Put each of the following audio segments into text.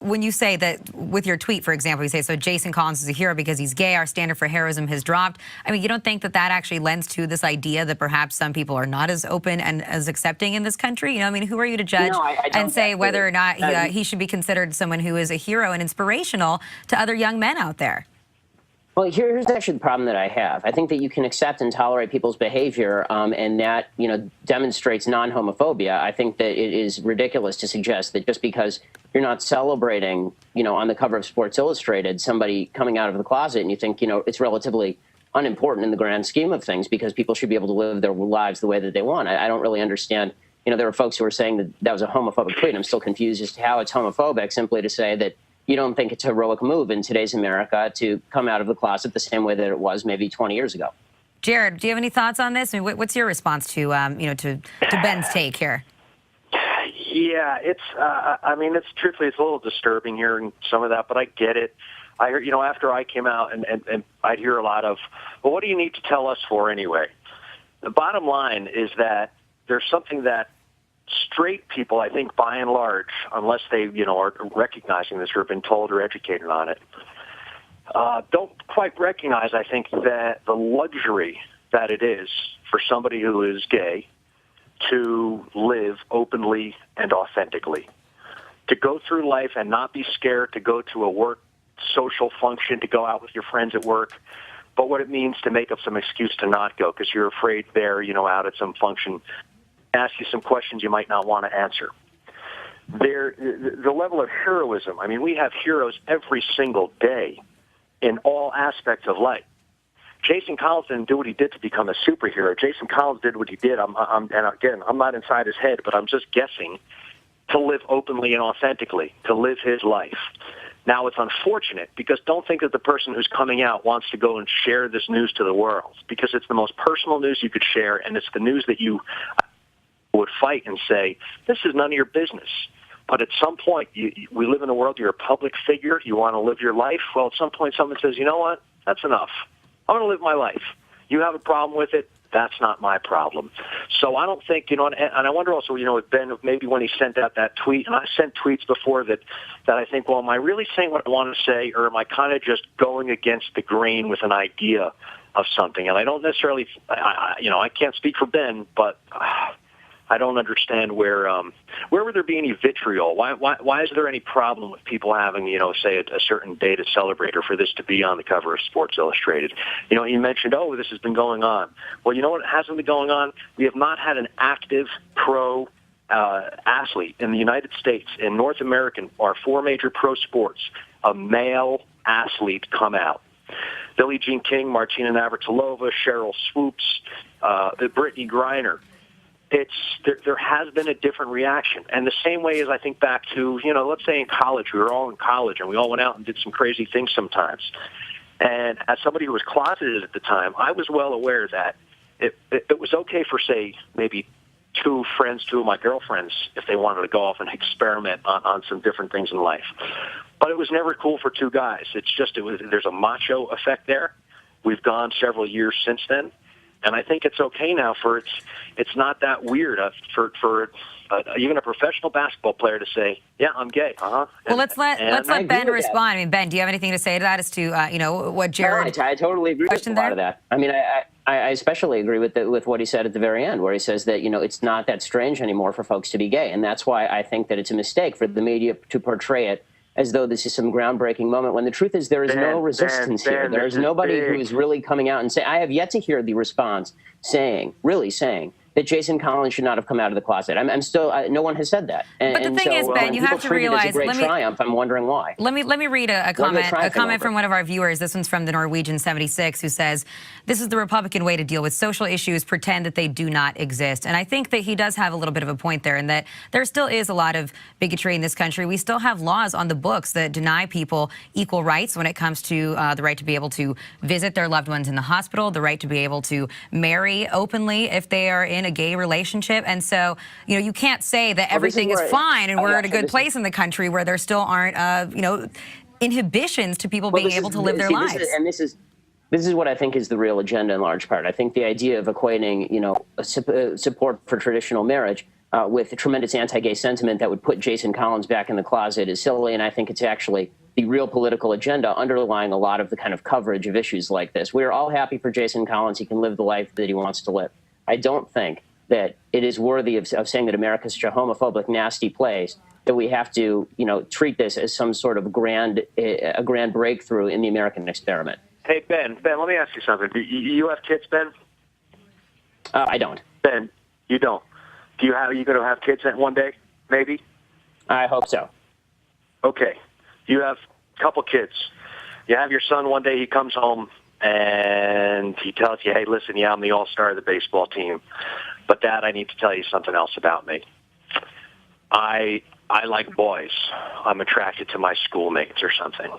when you say that with your tweet, for example, you say, so Jason Collins is a hero because he's gay, our standard for heroism has dropped. I mean, you don't think that that actually lends to this idea that perhaps some people are not as open and as accepting in this country? You know, I mean, who are you to judge and say whether or not he should be considered someone who is a hero and inspirational to other young men out there? Well, here's actually the problem that I have. I think that you can accept and tolerate people's behavior, and that, demonstrates non-homophobia. I think that it is ridiculous to suggest that just because you're not celebrating, on the cover of Sports Illustrated, somebody coming out of the closet, and you think, it's relatively unimportant in the grand scheme of things because people should be able to live their lives the way that they want. I don't really understand. There are folks who are saying that that was a homophobic tweet. I'm still confused as to how it's homophobic simply to say that you don't think it's a heroic move in today's America to come out of the closet the same way that it was maybe 20 years ago. Jared, do you have any thoughts on this? I mean, what's your response to, to Ben's take here? Yeah, it's truthfully, it's a little disturbing hearing some of that, but I get it. I hear, after I came out and I'd hear a lot of, well, what do you need to tell us for anyway? The bottom line is that there's something that straight people, I think, by and large, unless they, are recognizing this or have been told or educated on it, don't quite recognize, I think, that the luxury that it is for somebody who is gay to live openly and authentically, to go through life and not be scared to go to a work social function, to go out with your friends at work, but what it means to make up some excuse to not go because you're afraid they're, out at some function, ask you some questions you might not want to answer. The level of heroism, I mean, we have heroes every single day in all aspects of life. Jason Collins didn't do what he did to become a superhero. Jason Collins did what he did. And again, I'm not inside his head, but I'm just guessing, to live openly and authentically, to live his life. Now, it's unfortunate because don't think that the person who's coming out wants to go and share this news to the world because it's the most personal news you could share, and it's the news that you would fight and say, this is none of your business. But at some point, we live in a world, you're a public figure, you want to live your life. Well, at some point, someone says, you know what, that's enough. I'm going to live my life. You have a problem with it, that's not my problem. So I don't think, and I wonder also, with Ben, maybe when he sent out that tweet, and I sent tweets before that I think, well, am I really saying what I want to say, or am I kind of just going against the grain with an idea of something? And I don't necessarily, I can't speak for Ben, but I don't understand where would there be any vitriol? Why is there any problem with people having, say a certain day to celebrate or for this to be on the cover of Sports Illustrated? You mentioned, this has been going on. Well, you know what hasn't been going on? We have not had an active pro athlete in the United States, in North America, our four major pro sports, a male athlete come out. Billie Jean King, Martina Navratilova, Cheryl Swoops, Brittany Griner. There has been a different reaction. And the same way as I think back to, let's say in college, we were all in college and we all went out and did some crazy things sometimes. And as somebody who was closeted at the time, I was well aware that it was okay for, say, maybe two of my girlfriends, if they wanted to go off and experiment on some different things in life. But it was never cool for two guys. There's a macho effect there. We've gone several years since then. And I think it's okay now it's not that weird for even a professional basketball player to say, yeah, I'm gay. Well, let's let Ben respond. I mean, Ben, do you have anything to say to that as to, what Jared... No, I totally agree with a lot of that. I mean, I especially agree with what he said at the very end, where he says that, it's not that strange anymore for folks to be gay. And that's why I think that it's a mistake for the media to portray it as though this is some groundbreaking moment, when the truth is there is no resistance here. There is nobody who is really coming out and saying, I have yet to hear the response really saying that Jason Collins should not have come out of the closet. I'm still, no one has said that. But the thing is, Ben, you have to realize, it's a great triumph. I'm wondering why. Let me read a comment from one of our viewers. This one's from the Norwegian 76, who says, this is the Republican way to deal with social issues, pretend that they do not exist. And I think that he does have a little bit of a point there, in that there still is a lot of bigotry in this country. We still have laws on the books that deny people equal rights when it comes to the right to be able to visit their loved ones in the hospital, the right to be able to marry openly if they are in a gay relationship. And so, you can't say that everything is fine and we're at a good place in the country where there still aren't, inhibitions to people being able to live their lives. This is what I think is the real agenda in large part. I think the idea of equating, support for traditional marriage with tremendous anti-gay sentiment that would put Jason Collins back in the closet is silly, and I think it's actually the real political agenda underlying a lot of the kind of coverage of issues like this. We're all happy for Jason Collins. He can live the life that he wants to live. I don't think that it is worthy of saying that America is such a homophobic, nasty place that we have to, treat this as some sort of a grand breakthrough in the American experiment. Hey, Ben, let me ask you something. Do you have kids, Ben? I don't. Ben, you don't. Are you going to have kids one day, maybe? I hope so. Okay. You have a couple kids. You have your son one day, he comes home, and he tells you, hey, listen, I'm the all-star of the baseball team. But, Dad, I need to tell you something else about me. I like boys. I'm attracted to my schoolmates or something.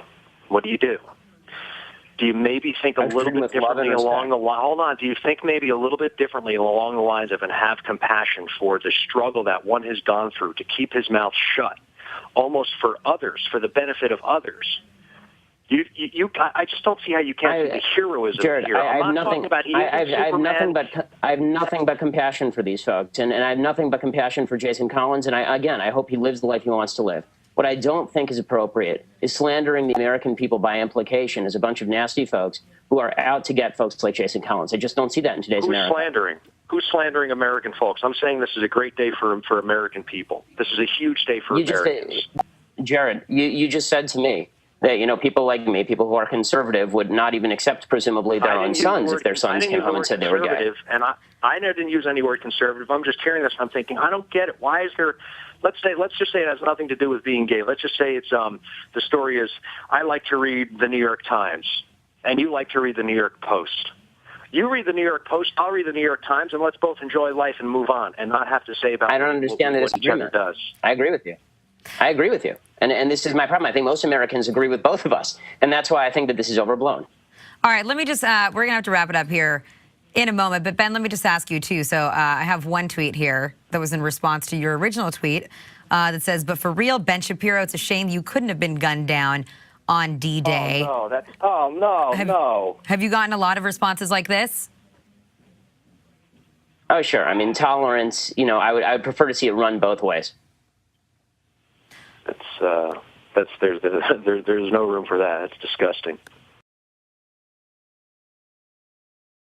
What do you do? Do you maybe think a little bit differently along the line? Hold on. Do you think maybe a little bit differently along the lines of and have compassion for the struggle that one has gone through to keep his mouth shut, almost for others, for the benefit of others? I just don't see how you can't see the heroism Jared, here. I have nothing but compassion for these folks, and I have nothing but compassion for Jason Collins. And I hope he lives the life he wants to live. What I don't think is appropriate is slandering the American people by implication as a bunch of nasty folks who are out to get folks like Jason Collins. I just don't see that in today's America. Who's slandering American folks? I'm saying this is a great day for American people. This is a huge day for Americans. Jared, you just said to me that, people like me, people who are conservative, would not even accept, presumably, their own sons if their sons came home and said they were gay. And I didn't use any word conservative. I'm just hearing this. I'm thinking, I don't get it. Why is there... Let's just say it has nothing to do with being gay. Let's just say it's the story is I like to read the New York Times, and you like to read the New York Post. You read the New York Post, I'll read the New York Times, and let's both enjoy life and move on and not have to say about I don't understand the disagreement. What each other does. I agree with you. And this is my problem. I think most Americans agree with both of us, and that's why I think that this is overblown. All right, let me just, we're going to have to wrap it up here in a moment. But, Ben, let me just ask you, too. So I have one tweet here that was in response to your original tweet that says, but for real, Ben Shapiro, it's a shame you couldn't have been gunned down on D-Day. No. Have you gotten a lot of responses like this? Oh, sure. I mean, tolerance, I would prefer to see it run both ways. There's no room for that. It's disgusting.